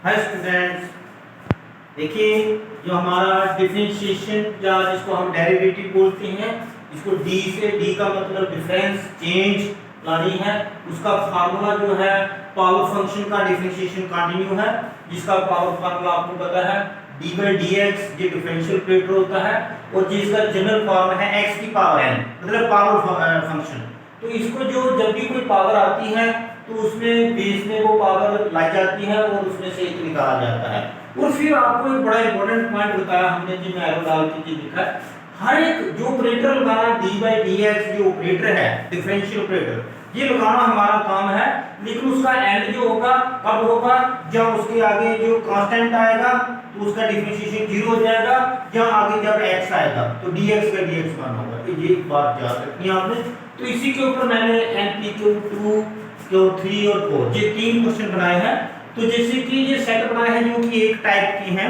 Hi students, देखिए जो हमारा डिफरेंशिएशन या जिसको हम डेरिवेटिव बोलते हैं, इसको डी से, डी का मतलब डिफरेंस चेंज लानी है। उसका फार्मूला जो है पावर फंक्शन का डिफरेंशिएशन कंटिन्यू है, जिसका पावर फार्मूला आपको पता है डी बाई डी एक्स। ये डिफरेंशियल ऑपरेटर होता है और जिसका जनरल फॉर्म है एक्स की पावर एन, मतलब पावर फंक्शन। तो इसको जो जब भी कोई पावर आती है तो उसमें बेस में वो पावर लाई जाती है और उसमें से एक निकाला जाता है। और फिर आपको एक बड़ा इंपॉर्टेंट पॉइंट बताया हमने, जो मैं एरो डाल के लिखा है, हर एक जो ऑपरेटर लगाना डी बाई डी एक्स जो ऑपरेटर है डिफरेंशियल ऑपरेटर, ये लगाना हमारा काम है। लेकिन उसका एंड जो होगा कब होगा, जब उसके आगे जो कांस्टेंट आएगा तो उसका डिफरेंशिएशन 0 हो जाएगा, या आगे जब x आएगा तो dx का dx मान होगा। तो ये बात याद रखनी है आपने। तो इसी के ऊपर मैंने NP2 3 और 4 ये 3 क्वेश्चन बनाए हैं। तो जैसे कि ये सेट बनाए हैं जो कि एक टाइप की हैं,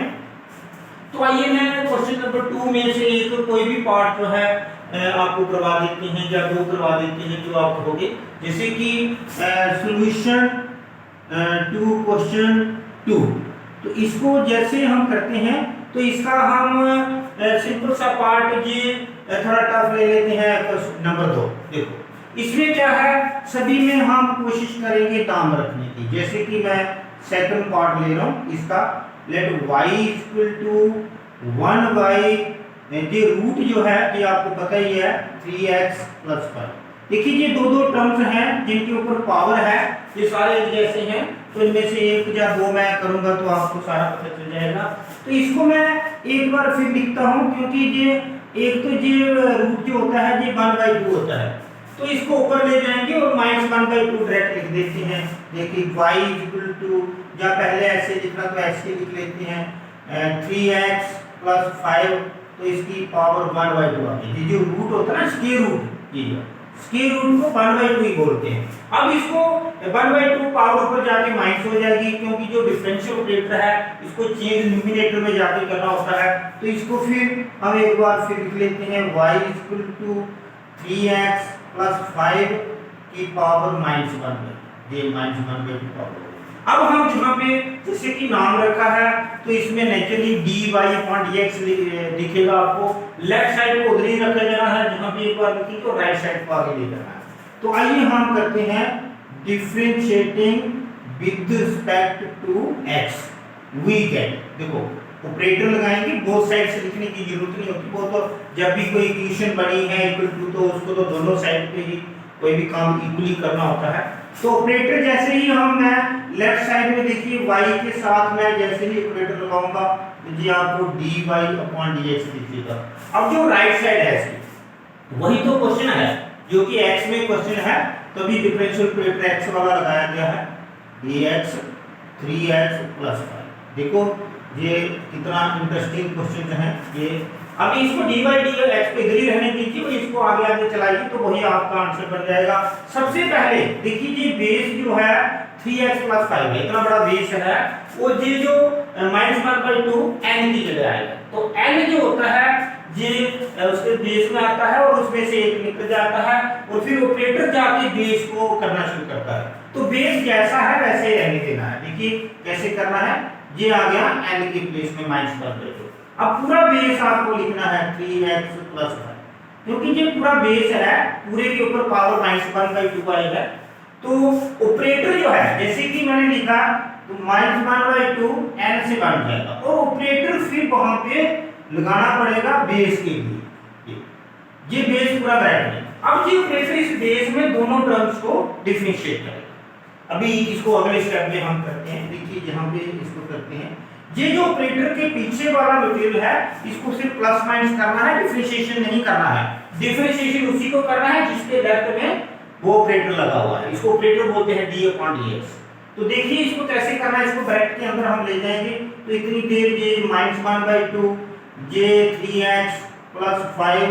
तो आइए मैं क्वेश्चन नंबर 2 में से एक कोई भी पार्ट जो है आपको करवा देते हैं या दो करवा देते हैं जो आप कहोगे। जैसे कि सॉल्यूशन टू क्वेश्चन 2, तो इसको जैसे हम करते हैं तो इसका हम सिंपल सा पार्ट ये थोड़ा टफ ले लेते हैं। नंबर 2 देखो, इसमें क्या है, सभी में हम कोशिश करेंगे दाम रखने की। जैसे कि मैं सेकंड पार्ट ले रहा हूं इसका, let y equal to 1 by ये रूट जो है ये आपको पता ही है 3x प्लस 5। देखिए ये दो टर्म्स हैं जिनके ऊपर पावर है, ये सारे एक जैसे हैं, तो इनमें से एक या दो मैं करूंगा तो आपको सारा पता चल जाएगा। तो इसको मैं एक बार फिर लिखता हूं, क्योंकि ये एक तो ये रूट जो होता है ये 1/2 होता है, तो इसको ऊपर ले जाएंगे और -1/2 डायरेक्ट लिख देते हैं। देखिए y इक्वल टू, या पहले ऐसे लिखना तो ऐसे लिख लेते हैं 3x प्लस 5, तो इसकी पावर 1/2 आ गई। ये जो रूट होता है ना स्क्वायर रूट, ये स्क्वायर रूट को 1/2 ही बोलते हैं। अब इसको 1/2 पावर ऊपर जाके माइनस हो जाएगी, क्योंकि जो डिफरेंशियल ऑपरेटर है इसको चेंज न्यूमरेटर में जाके करना होता है। तो इसको फिर हम एक बार फिर लिख लेते हैं y equal to 3x plus 5 की पावर -1, ये -1/2 पावर। अब हम जहाँ पे जैसे कि नाम रखा है तो इसमें नेचुरली dy/dx दिखेगा आपको। लेफ्ट साइड को उधर ही रखा जाना है जहाँ पे एक बार लिखी, तो राइट साइड को आगे ले जाना है। तो आइए हम करते हैं differentiating with respect to x। We get, देखो ऑपरेटर लगाएंगे, बोथ साइड से लिखने की जरूरत नहीं होती। वो तो जब भी कोई इक्वेशन बनी है इक्वल टू, तो उसको तो दोनों साइड पे ही कोई भी काम इक्वली करना होता है। तो ऑपरेटर जैसे ही मैं लेफ्ट साइड में देखिए y के साथ मैं जैसे ही ऑपरेटर लगाऊंगा तो जी आपको dy/dx दिखेगा। अब जो राइट साइड है इसकी, वही तो क्वेश्चन है जो कि x में क्वेश्चन है, तभी डिफरेंशियल ऑपरेटर x वाला लगाया गया है, dx 3x प्लस 5। देखो ये कितना इंटरेस्टिंग क्वेश्चन है ये। अब इसको dy/dx पे इधर ही रहने दीजिए और इसको आगे चलाइए तो वही आपका आंसर बन जाएगा। सबसे पहले देखिए ये बेस जो है 3x प्लस 5 है, इतना बड़ा बेस है, और ये जो -1/2 n की जगह आएगा। तो n जो होता है ये उसके बेस में आता है और उसमें से एक निकल जाता है, और फिर ऑपरेटर जाके बेस को करना शुरू करता है। तो बेस जैसा है वैसे ही रहने देना है। देखिए कैसे करना है, ये आ गया n की प्लेस में -1/2। अब पूरा बेस आपको लिखना है 3x प्लस 5, क्योंकि ये पूरा बेस है, पूरे के ऊपर पावर -1/2 आएगा। तो ऑपरेटर जो है जैसे कि मैंने लिखा तो -1/2 n से बन जाएगा, और ऑपरेटर फिर वहां पे लगाना पड़ेगा बेस के लिए। ये बेस पूरा बैठ गया। अब ये ऑपरेटर इस बेस में दोनों टर्म्स को डिफरेंशिएट करेगा। अभी इसको अगले स्टेप में हम करते हैं। देखिए जहां पे इसको करते हैं, ये जो ऑपरेटर के पीछे वाला मटेरियल है इसको सिर्फ प्लस माइनस करना है, डिफरेंशिएशन नहीं करना है। डिफरेंशिएशन उसी को करना है जिसके लेफ्ट में वो ऑपरेटर लगा हुआ है, इसको ऑपरेटर बोलते हैं d/dx। तो देखिए इसको कैसे करना है, इसको ब्रैकेट के अंदर हम ले जाएंगे। तो इतनी देर ये -1/2 ये 3x प्लस 5,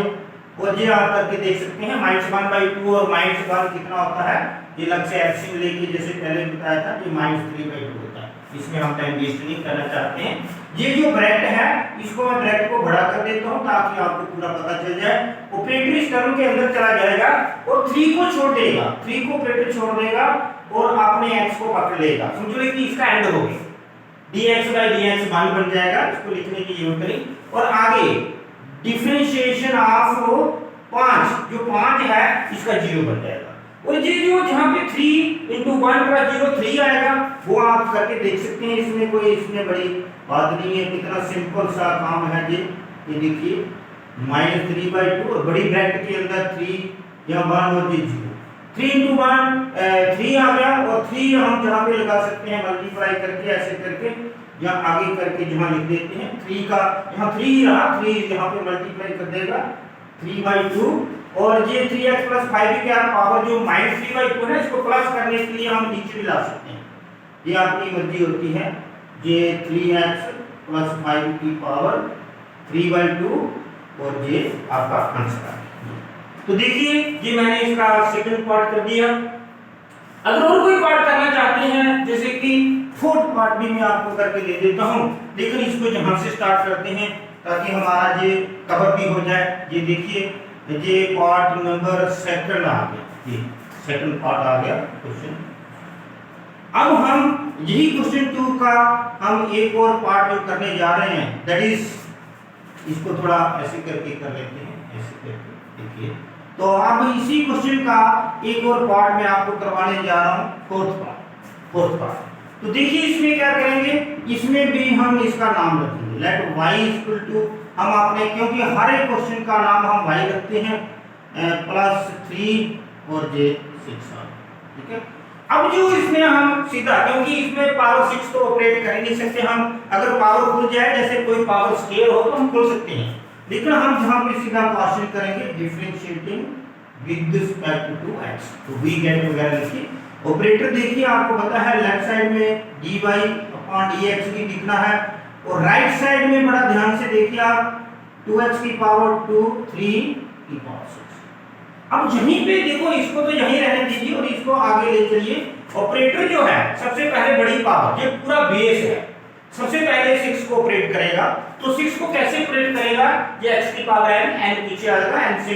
और ये आप करके देख सकते हैं -1/2 और -1 कितना होता है, ये लग से एलसीएम लेके जैसे पहले बताया था कि -3/2 होता है। इसमें हम टाइम वेस्ट नहीं करना चाहते हैं। ये जो ब्रैकेट है इसको मैं ब्रैकेट को बड़ा कर देता हूं ताकि आपको पूरा पता चल जाए। ऑपरेटर इस टर्म के अंदर चला जाएगा और 3 को छोड़ देगा, 3 को ऑपरेटर छोड़ देगा और अपने x को पकड़ लेगा। समझ लो कि इसका एंड हो गया। dx बाई dx 1 बन जाएगा, इसको लिखने की जरूरत नहीं। और आगे डिफरेंशिएशन ऑफ 5, जो 5 है इसका 0 बन जाएगा। और ये जो जहां पे 3 × 1 + 0 3 आएगा, वो आप करके देख सकते हैं, इसमें कोई इसमें बड़ी बात नहीं है, कितना सिंपल सा काम है ये देखिए -3/2 और बड़ी ब्रैकेट के अंदर 3 या 1 और 0, 3 × 1 3 आ गया। और 3 हम जहां पे लगा सकते हैं मल्टीप्लाई करके, ऐसे करके या आगे करके जहां लिख देते हैं 3 का, यहाँ 3 रहा, 3 यहाँ पे मल्टीप्लाई कर देगा 3/2। और ये 3x + 5 की क्या पावर जो -3/2 है, इसको प्लस करने के लिए हम नीचे भी ला सकते हैं, ये आपकी मर्जी होती है। ये 3x + 5 की पावर 3/2 और ये आपका आंसर है। तो देखिए ये मैंने इसका सेकंड पार्ट कर दिया। अगर और कोई पार्ट करना चाहते हैं, जैसे कि फोर्थ पार्ट भी मैं आपको करके दे देता हूं, लेकिन इसको जहां से स्टार्ट करते हैं ताकि हमारा ये कवर भी हो जाए। ये देखिए ये पार्ट नंबर सेकंड आ गया, ये सेकंड पार्ट आ गया क्वेश्चन। अब हम यही क्वेश्चन 2 का हम एक और पार्ट जो करने जा रहे हैं, दैट इज, इसको थोड़ा ऐसे करके कर लेते हैं, ऐसे करके देखिए। तो अब इसी क्वेश्चन का एक और पार्ट मैं आपको करवाने जा रहा हूं, फोर्थ पार्ट। तो देखिए इसमें क्या करेंगे, इसमें भी हम इसका नाम रखेंगे, लेट y हम आपने, क्योंकि हर एक क्वेश्चन का नाम हम y रखते हैं, +3 और j 6, ठीक है। अब जो इसमें हम सीधा, क्योंकि इसमें पावर 6 तो ऑपरेट कर ही नहीं सकते हम, अगर पावर खुल जाए, जैसे कोई पावर स्केल हो तो हम खोल सकते हैं, लेकिन हम जहां पे सीधा क्वेश्चन करेंगे differentiating with respect to x, तो वी गेट वगैरह लिखिए। ऑपरेटर देखिए आपको पता है लेफ्ट साइड में dy/dx की लिखना है, और राइट साइड में बड़ा ध्यान से देखिए आप 2x की पावर 2 3 की पावर 6। अब यहीं पे देखो, इसको तो यहीं रहने दीजिए और इसको आगे ले चलिए। ऑपरेटर जो है सबसे पहले बड़ी पावर, ये पूरा बेस है, सबसे पहले 6 को ऑपरेट करेगा। तो 6 को कैसे ऑपरेट करेगा, ये x की पावर n पीछे आ जाएगा, n से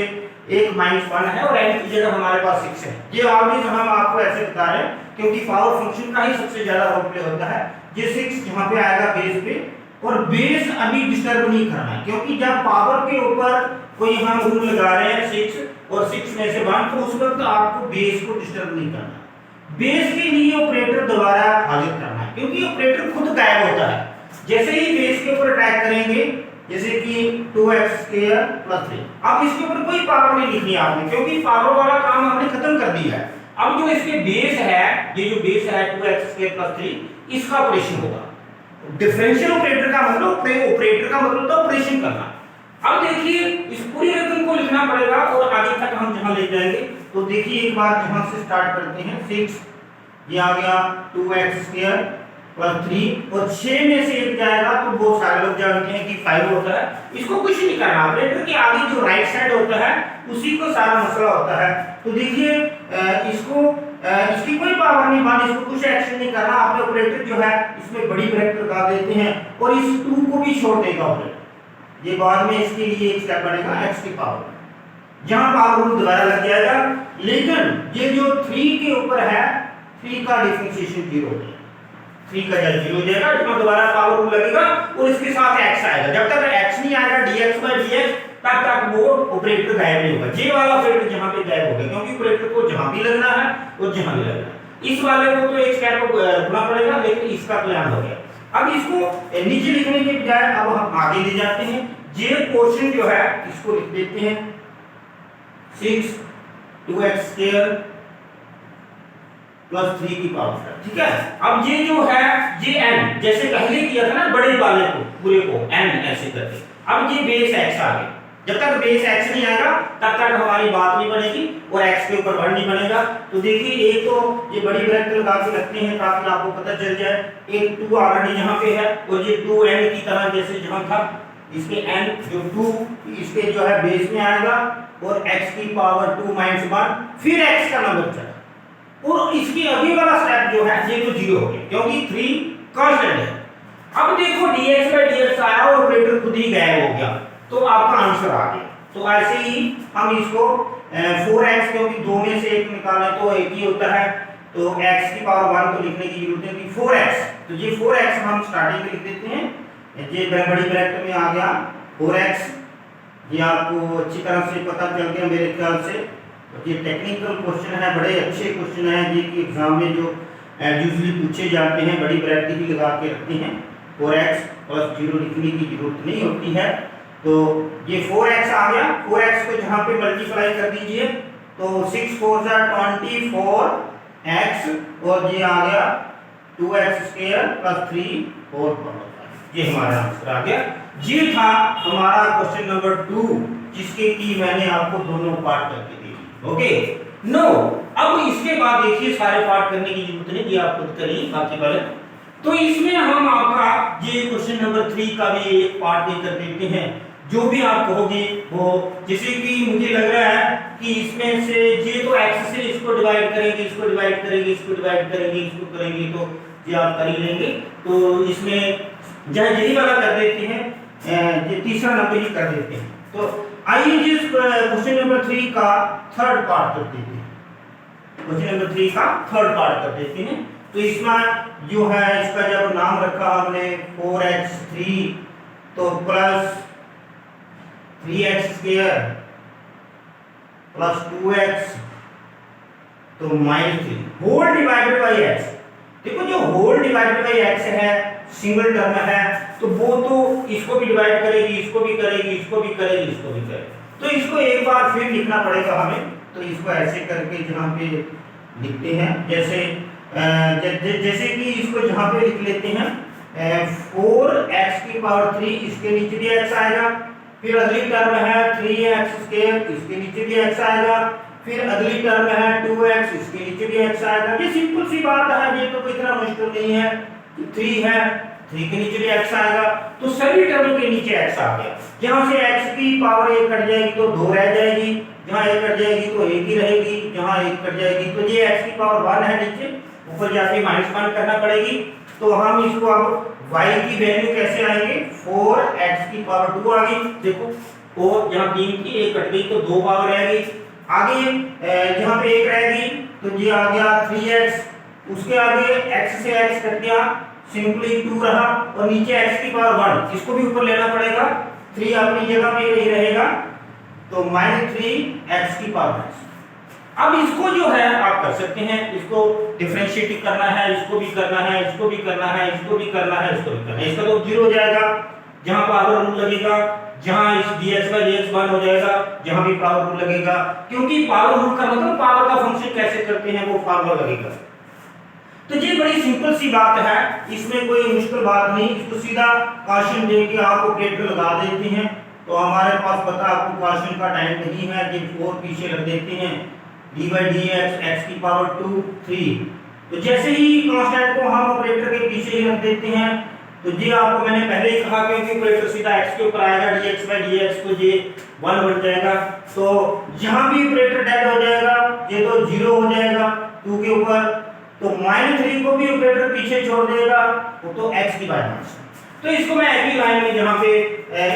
1 - 1 है और n की जगह हमारे पास 6 है। ये ऑलरेडी हम आपको ऐसे बता रहे हैं क्योंकि पावर फंक्शन का ही सबसे ज्यादा रोल प्ले होता है। ये 6 जहां पे आएगा बेस पे, और बेस अभी डिस्टर्ब नहीं करना है, क्योंकि जब पावर के ऊपर कोई हम रूल लगा रहे हैं 6 और 6 में से 1, तो उस वक्त आपको बेस को डिस्टर्ब नहीं करना। बेस के लिए ऑपरेटर दोबारा हाजिर करना है, क्योंकि ऑपरेटर खुद गायब होता है जैसे ही बेस के ऊपर अटैक करेंगे, जैसे कि 2x² + 3। अब इसके ऊपर कोई पावर नहीं लिखनी आपने, क्योंकि पावर वाला काम हमने खत्म कर दिया है। अब जो इसके बेस है, ये जो बेस है 2x² + 3, इसका ऑपरेशन होगा। डिफरेंशियल ऑपरेटर का मतलब ऑपरेटर का मतलब तो ऑपरेशन करना। अब देखिए इस पूरी रकम को लिखना पड़ेगा और आगे तक हम जहां ले जाएंगे। तो देखिए एक बार जहां से स्टार्ट करते हैं, 6 ये आ गया 2x² + 3 और 6 में से 1 जाएगा, तो बहुत सारे लोग जानते हैं कि 5 होता है। इसको कुछ नहीं करना, ऑपरेटर के आगे जो राइट साइड होता है उसी को सारा मसला होता है। तो देखिए इसकी कोई पावर नहीं बनी, इसको कुछ एक्शन नहीं करना, आपने ऑपरेटर जो है इसमें बड़ी ब्रैकेट लगा देते हैं और इस 2 को भी छोड़ देगा ऑपरेटर। ये बाद में इसके लिए एक स्टेप बनेगा x की पावर, जहां पावर रूल दोबारा लग जाएगा। लेकिन ये जो 3 के ऊपर है, 3 का डिफरेंशिएशन 0 हो जाएगा, 3 का जब 0 हो जाएगा, इसमें दोबारा पावर रूल लगेगा और इसके साथ x आएगा। जब तक x नहीं आएगा dx/dx, तब तक वो ऑपरेटर गायब नहीं होगा। ये वाला ऑपरेटर जहां पे गायब होगा, क्योंकि ऑपरेटर को जहां भी लगना है और जहां भी लगना है। इस वाले को तो एक स्टेप रुकना पड़ेगा, लेकिन इसका प्लान हो गया। अब इसको नीचे लिखने के बजाय अब हम आगे ले जाते हैं। ये पोर्शन जो है इसको लिख देते हैं 6 2x² + 3 की पावर, ठीक है। अब ये जो है ये n, जैसे पहले किया था ना बड़े वाले को पूरे को n ऐसे करके, अब ये बेस x आ गया। जब तक बेस x नहीं आएगा तब तक हमारी बात नहीं बनेगी और x के ऊपर 1 नहीं बनेगा। तो देखिए एक तो ये बड़ी ब्रैकेट लगा के रखते हैं ताकि आपको पता चल जाए, एक 2 ऑलरेडी यहाँ पे है और ये 2n की तरह जैसे जहां था, इसके n जो 2 इसके जो है बेस में आएगा और x की पावर 2 - 1, फिर x का नंबर चला और इसके आगे वाला स्टेप जो है ये तो 0 हो गया, क्योंकि 3 कांस्टेंट है। अब देखो dx/dx आया और ऑपरेटर खुद ही गायब हो गया, तो आपका आंसर आ गया। तो ऐसे ही हम इसको 4x, क्योंकि 2 में से 1 निकालें तो 1 ही होता है, तो x की पावर 1 तो लिखने की जरूरत है कि 4x, तो ये 4x हम स्टार्टिंग में लिख देते हैं, ये बड़ी ब्रैकेट में आ गया 4x। ये आपको अच्छी तरह से पता चल गया मेरे ख्याल से। ये टेक्निकल क्वेश्चन है, बड़े अच्छे क्वेश्चन है ये कि एग्जाम में जो यूजुअली पूछे जाते हैं, बड़ी ब्रैकेट ही लगा के रखते हैं। 4x प्लस 0 लिखने की जरूरत नहीं होती है। तो ये 4x आ गया, 4x को जहाँ पे मल्टीप्लाई कर दीजिए तो 6 4 24x, और ये आ गया 2x स्क्वायर प्लस 3 4, ये हमारा आंसर आ गया। ये था हमारा क्वेश्चन नंबर 2, जिसके की मैंने आपको दोनों पार्ट करके दे दी। ओके नो, अब इसके बाद देखिए सारे पार्ट करने की जरूरत नहीं, ये आप खुद करिए बाकी वाले। तो इसमें हम आपका ये क्वेश्चन नंबर 3 का भी एक पार्ट देकर देते हैं। जो भी आप कहोगे वो, जैसे कि मुझे लग रहा है कि इसमें से ये तो x से इसको डिवाइड करेंगे, इसको डिवाइड करेंगे, इसको डिवाइड करेंगे, इसको करेंगे, तो ये आप कर ही लेंगे। तो इसमें जहाँ यही वाला कर देते हैं, ये तीसरा नंबर ही कर देते हैं। तो आइए जिस क्वेश्चन नंबर 3 का थर्ड पार्ट कर देते हैं, क्वेश्चन नंबर 3 का थर्ड पार्ट कर देते हैं। तो इसमें जो है इसका जब नाम रखा हमने 4x3, तो plus 3x square plus 2x, तो minus 3 whole divided by x। देखो जो होल डिवाइडेड बाई x है सिंगल टर्म है, तो वो तो इसको भी डिवाइड करेगी, इसको भी करेगी, इसको भी करेगी, इसको भी करेगी। तो इसको एक बार फिर लिखना पड़ेगा हमें। तो इसको ऐसे करके जहाँ पे लिखते हैं, जैसे कि इसको जहाँ पे लिख लेते हैं 4x की पावर 3, इसके नीचे भी x आएगा। फिर अगली टर्म है 3x स्क्वायर, इसके नीचे भी x आएगा। फिर अगली टर्म है 2x, इसके नीचे भी x आएगा। ये सिंपल सी बात है, ये तो कोई इतना मुश्किल नहीं है। 3 है, 3 के नीचे भी x आएगा, तो सभी टर्म के नीचे x आ गया। यहाँ से x की पावर 1 कट जाएगी तो 2 रह जाएगी, जहाँ 1 कट जाएगी तो 1 ही रहेगी, जहाँ 1 कट जाएगी तो ये x की पावर 1 है, नीचे ऊपर जाके -1 करना पड़ेगी। तो हम इसको अब y की वैल्यू कैसे आएंगे, 4x की पावर 2 आ गई। देखो और यहाँ 3 की 1 कट गई तो 2 पावर रह गई। आगे यहाँ पे 1 रहेगी तो ये आ गया 3x, उसके आगे x से x कट गया, सिंपली 2 रहा, और नीचे x की पावर 1, इसको भी ऊपर लेना पड़ेगा, 3 अपनी जगह पे ही रहेगा, तो -3x की पावर 1। अब इसको जो है आप कर सकते हैं, इसको डिफरेंशिएट करना है, इसको भी करना है, इसको भी करना है, इसको भी करना है, इसको भी करना है। इसका तो 0 हो जाएगा, जहां पावर रूल लगेगा, जहां इस dx/dx 1 हो जाएगा, जहां भी पावर रूल लगेगा, क्योंकि पावर रूल का मतलब पावर का फंक्शन कैसे करते हैं वो फार्मूला लगेगा। तो ये बड़ी सिंपल सी बात है, इसमें कोई मुश्किल बात नहीं। इसको सीधा क्वेश्चन देके आप ऑपरेटर लगा देते हैं, तो हमारे पास पता आपको क्वेश्चन का टाइम नहीं है, ये 4 पीछे रख देते हैं, d/dx x की पावर 2 3। तो जैसे ही कांस्टेंट को हम ऑपरेटर के पीछे ही रख देते हैं, तो ये आपको मैंने पहले ही कहा क्योंकि ऑपरेटर सीधा x के ऊपर आएगा, dx/dx तो ये 1 बन जाएगा। तो यहाँ भी ऑपरेटर डेड हो जाएगा, ये तो 0 हो जाएगा 2 के ऊपर, तो -3 को भी ऑपरेटर पीछे छोड़ देगा, वो तो x की बाय माइनस। तो इसको मैं एक ही लाइन में जहाँ पे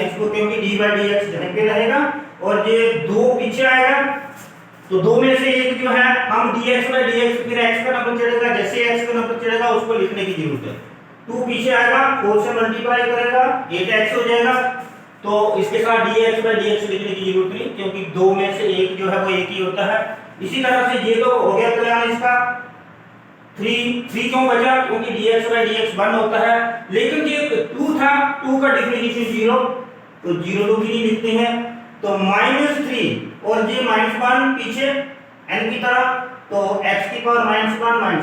इसको, क्योंकि d/dx जहाँ पे रहेगा और ये 2 पीछे आएगा, तो 2 में से एक जो है हम dx/dx, फिर x का नंबर चढ़ेगा, जैसे x का नंबर चढ़ेगा उसको लिखने की जरूरत है। 2 पीछे आएगा, 4 से मल्टीप्लाई करेगा, 8x हो जाएगा, तो इसके साथ dx/dx लिखने की जरूरत नहीं, क्योंकि 2 में से एक जो है वो एक ही होता है। इसी तरह से ये तो हो गया कल्याण इसका। 3 क्यों बचा, क्योंकि dx/dx 1 होता है, लेकिन ये 2 था, 2 का डिफरेंशिएशन 0, तो 0 तो भी नहीं लिखते हैं, तो -3 और ये -1 पीछे n की तरह, तो x की पावर -1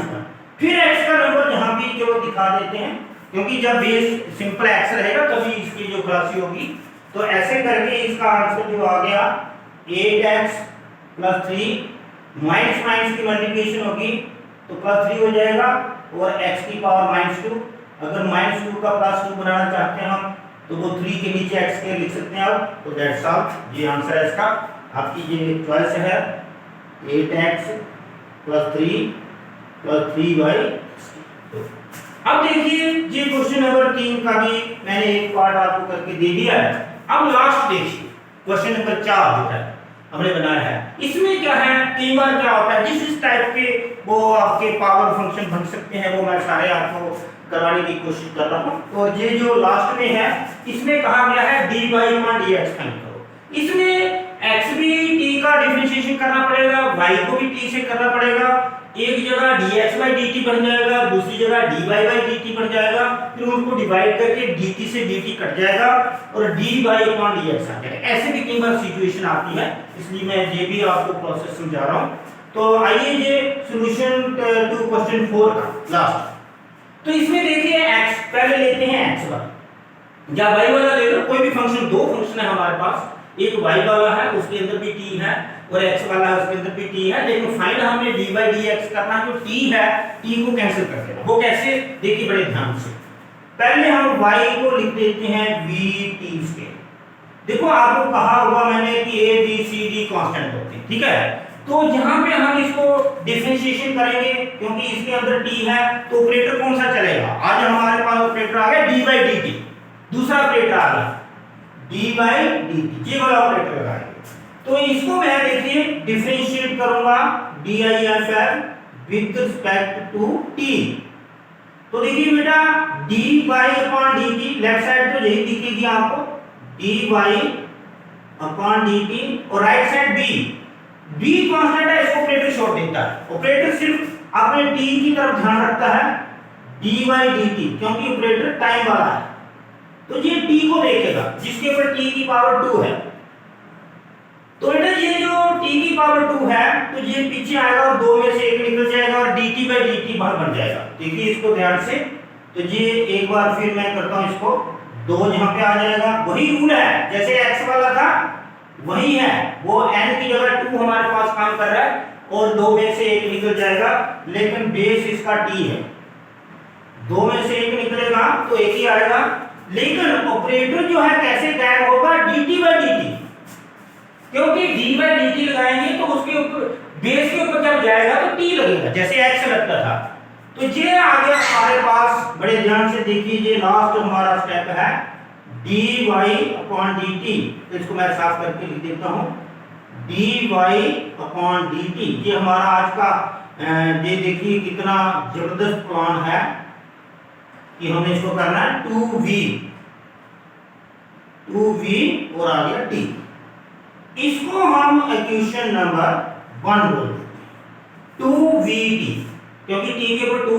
फिर x का नंबर जहां भी जो दिखा देते हैं, क्योंकि जब बेस सिंपल x रहेगा तभी इसकी जो क्लासी होगी। तो ऐसे करके इसका आंसर जो आ गया 8x + 3 माइनस की मल्टीप्लिकेशन होगी तो +3 हो जाएगा, और x की पावर -2। अगर -2 का +2 बनाना चाहते हैं हम, तो वो 3 के नीचे x के लिख सकते हैं आप। तो दैट्स ऑल, ये आंसर है इसका। आपकी ये चॉइस है 8x + 3 + 3y। अब देखिए ये क्वेश्चन नंबर 3 का भी मैंने एक पार्ट आपको करके दे दिया है। अब लास्ट देखिए क्वेश्चन नंबर 4 जो है। हमने बनाया है। इसमें क्या है, कई बार क्या होता है जिस टाइप के वो आपके पावर फंक्शन बन सकते हैं वो मैं सारे आपको करवाने की कोशिश कर रहा हूँ। और ये जो लास्ट में है इसमें कहा गया है dy अपॉन dx फाइंड करो। इसमें x भी t का डिफरेंशिएशन करना पड़ेगा, y को भी t से करना पड़ेगा। एक जगह dx by dt बन जाएगा, दूसरी जगह dy by dt बन जाएगा, फिर उनको डिवाइड करके dt से dt कट जाएगा और dy अपॉन dx आ जाएगा। ऐसे भी कई बार सिचुएशन आती है, इसलिए मैं ये भी आपको प्रोसेस समझा रहा हूँ। तो आइए ये सॉल्यूशन टू क्वेश्चन 4 का लास्ट। तो इसमें देखिए x पहले लेते हैं x1 या y वाला ले लो, कोई भी फंक्शन, दो फंक्शन है हमारे पास, एक y वाला है उसके अंदर भी t है और x वाला है उसके अंदर भी t है, लेकिन फाइंड हमें dy dx करना है। जो t है t को कैंसिल कर देना। वो कैसे, देखिए बड़े ध्यान से। पहले हम y को लिख देते हैं vt स्क्वायर। देखो आपको कहा हुआ मैंने कि a b c d constant होते हैं, ठीक है। तो यहाँ पे हम इसको डिफरेंशिएशन करेंगे क्योंकि इसके अंदर t है, तो ऑपरेटर कौन सा चलेगा, आज हमारे पास ऑपरेटर आ गया dy dt, दूसरा ऑपरेटर आ गया dy dt, ये वाला ऑपरेटर लगाएंगे। तो इसको मैं देखिए डिफरेंशिएट करूंगा dif with respect to t। तो देखिए बेटा dy upon dt left side तो यही दिखेगी आपको, dy अपॉन dt, और राइट साइड b कांस्टेंट है, इसको ऑपरेटर छोड़ देता है। ऑपरेटर सिर्फ अपने t की तरफ ध्यान रखता है dy dt, क्योंकि ऑपरेटर टाइम वाला है तो ये t को देखेगा जिसके ऊपर t की पावर 2 है। तो बेटा ये जो t की पावर 2 है तो ये पीछे आएगा और दो में से एक निकल जाएगा और dt by dt बाहर बन जाएगा। देखिए इसको ध्यान से, तो ये एक बार फिर मैं करता हूं इसको, दो यहां पे आ जाएगा, वही रूल है जैसे x वाला था वही है, वो n की जगह 2 हमारे पास काम कर रहा है और दो में से एक निकल जाएगा, लेकिन बेस इसका t है, दो में से एक निकलेगा तो एक ही आएगा, लेकिन ऑपरेटर जो है कैसे गायब होगा dt by dt, क्योंकि d by dt लगाएंगे तो उसके ऊपर बेस के ऊपर जब जाएगा तो t लगेगा जैसे x लगता था। तो ये आ गया हमारे पास, बड़े ध्यान से देखिए ये लास्ट हमारा स्टेप है dy अपॉन dt। तो इसको मैं साफ करके लिख देता हूं dy अपॉन dt। ये हमारा आज का ये देखिए कितना जबरदस्त प्लान है कि हमने इसको करना है 2v और आ गया t। इसको हम इक्वेशन नंबर 1 बोल देते हैं 2vt, क्योंकि t के ऊपर 2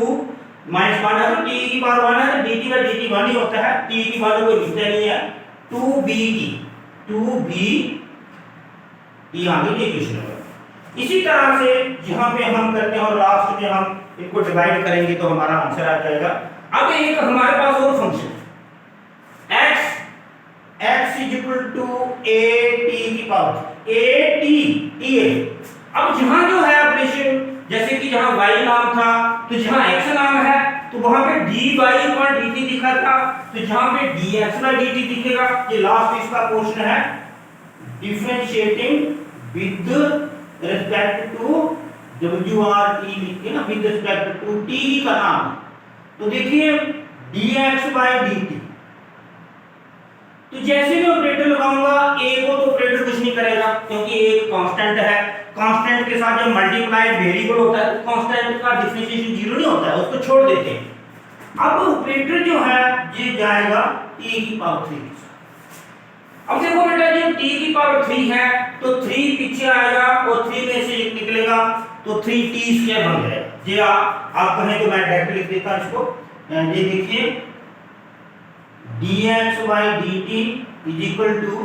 माइनस 1 है तो t की पावर 1 है तो dt by dt 1 ही होता है, t की पावर कोई लिखता नहीं है। 2v आ गई इक्वेशन नंबर। इसी तरह से यहां पे हम करते हैं और लास्ट में हम इनको डिवाइड करेंगे तो हमारा आंसर आ जाएगा। अब एक हमारे पास और फंक्शन x a t की पावर a t। अब यहां जो है ऑपरेशन, जैसे कि जहां y नाम था तो जहां x नाम है तो वहां पे dy अपॉन dt दिखा था, तो जहां पे dx by dt दिखेगा। ये लास्ट इसका क्वेश्चन है differentiating with respect to wrt लिख के ना, विद रिस्पेक्ट टू t का नाम। तो देखिए dx by dt, तो जैसे मैं ऑपरेटर लगाऊंगा a को तो ऑपरेटर कुछ नहीं करेगा क्योंकि एक कांस्टेंट है, कांस्टेंट के साथ जब मल्टीप्लाइड वेरिएबल होता है तो कांस्टेंट का डिफरेंशिएशन जीरो नहीं होता है, उसको छोड़ देते हैं। अब ऑपरेटर जो है ये जाएगा t की पावर 3 के साथ। अब देखो बेटा जब t की पावर 3 है तो 3 पीछे आएगा और 3 में से एक निकलेगा तो 3t स्क्वायर बन जाएगा। ये आप कहें तो मैं डायरेक्ट लिख देता हूं इसको, ये देखिए dx by dt is equal to,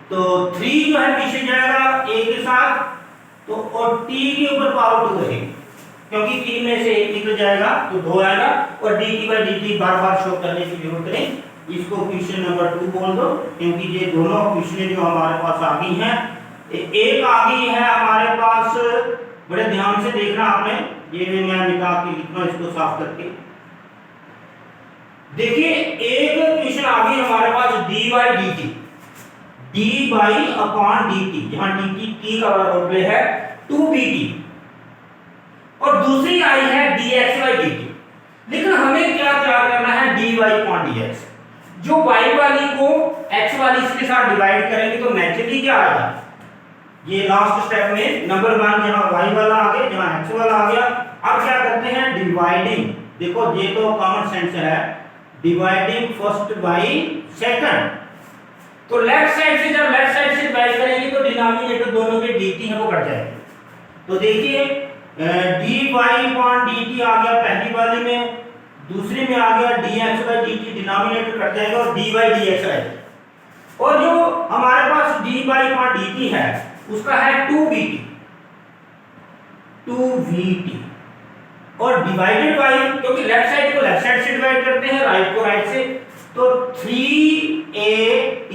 तो 3 जो है पीछे जाएगा a के साथ तो और t के ऊपर पावर 2 रहेगी क्योंकि 3 में से एक निकल जाएगा तो 2 आएगा और dt by dt bar bar show करने की जरूरत नहीं, इसको क्वेश्चन नंबर 2 बोल दो क्योंकि ये दोनों क्वेश्चन जो हमारे पास आ गई हैं। एक आ गई है हमारे पास, बड़े ध्यान से देखना आपने, ये मैं मिटा के लिखना इसको साफ करके। देखिए एक क्वेश्चन आ गई हमारे पास dy dt, dy upon dt, जहां dt t का रोल प्ले है 2bt, और दूसरी आई है dx by dt। लेकिन हमें क्या करना है dy अपॉन dx, जो y वाली को x वाली इसके साथ डिवाइड करेंगे तो नेचुरली क्या आएगा ये लास्ट स्टेप में नंबर 1 जहां y वाला आ गया, जहां x वाला आ गया। अब क्या करते हैं डिवाइडिंग। देखो ये तो कॉमन सेंस है, डिवाइडिंग फर्स्ट बाय सेकंड। तो लेफ्ट साइड से जब लेफ्ट साइड से डिवाइड करेंगे तो डिनोमिनेटर दोनों के dt है वो कट जाएंगे। तो देखिए dy/dt आ गया पहली वाले में, दूसरे में आ गया dx/dt, डिनोमिनेटर कट जाएगा और dy/dx रहेगा। और जो हमारे पास dy/dt है उसका है 2vt और डिवाइडेड बाय, क्योंकि लेफ्ट साइड को लेफ्ट साइड से डिवाइड करते हैं, राइट को राइट से, तो 3at।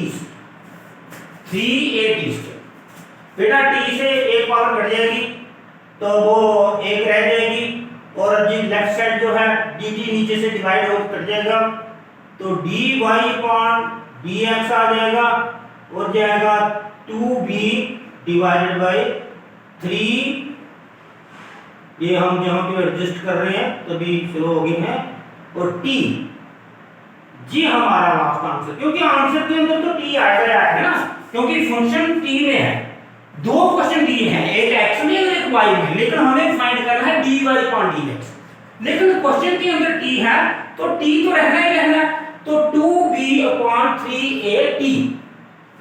बेटा t से एक पावर घट जाएगी तो वो एक रह जाएगी, और जी लेफ्ट साइड जो है dt नीचे से डिवाइड हो कट जाएगा तो dy/dx आ जाएगा और जाएगा 2b डिवाइडेड बाय 3। ये हम जहां पे एडजस्ट कर रहे हैं तभी स्लो हो गई है, और t जी हमारा लास्ट आंसर, क्योंकि आंसर के अंदर तो t आएगा है ना, क्योंकि फंक्शन t में है। दो क्वेश्चन दिए हैं, एक x में और एक y में, लेकिन हमें फाइंड करना है dy/dx। लेकिन क्वेश्चन के अंदर t है तो t तो रहना ही रहना है, तो 2b/3at,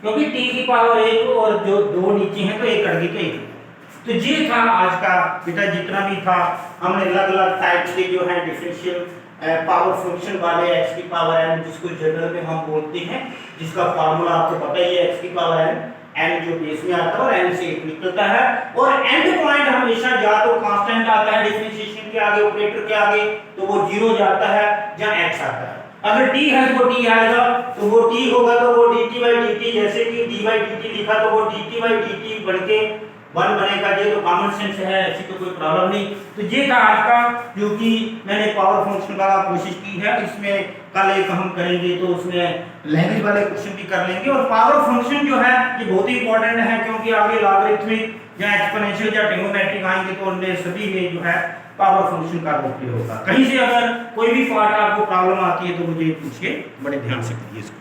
क्योंकि t की पावर 1 और जो दो नीचे हैं तो एक कट गई तो एक। तो ये था आज का बेटा, जितना भी था हमने अलग अलग टाइप के जो है डिफरेंशियल पावर फंक्शन वाले x की पावर n, जिसको जनरल में हम बोलते हैं, जिसका फार्मूला आपको पता ही है, x की पावर n जो बेस में आता है और n से 1 निकलता है, और एंड पॉइंट हमेशा या तो कांस्टेंट आता है डिफरेंशिएशन के आगे, ऑपरेटर के आगे, तो वो 0 जाता है, जहां x आता है। अगर t है तो t आएगा, तो वो t होगा तो वो dt/dt, जैसे कि d/dt लिखा तो वो dt/dt बनके 1 बनेगा। ये तो कॉमन सेंस है, ऐसी तो कोई प्रॉब्लम नहीं। तो ये था आज का, क्योंकि मैंने पावर फंक्शन का कोशिश की है, इसमें कल एक हम करेंगे तो उसमें लैंग्वेज वाले क्वेश्चन भी कर लेंगे। और पावर फंक्शन जो है ये बहुत ही इंपॉर्टेंट है, क्योंकि आगे लॉगरिथमिक या एक्सपोनेंशियल या ट्रिग्नोमेट्रिक आएंगे तो उनमें सभी में जो है पावर फंक्शन का उपयोग होगा। कहीं से अगर कोई भी पार्ट आपको प्रॉब्लम आती है तो मुझे पूछिए, बड़े ध्यान से कीजिए इसको।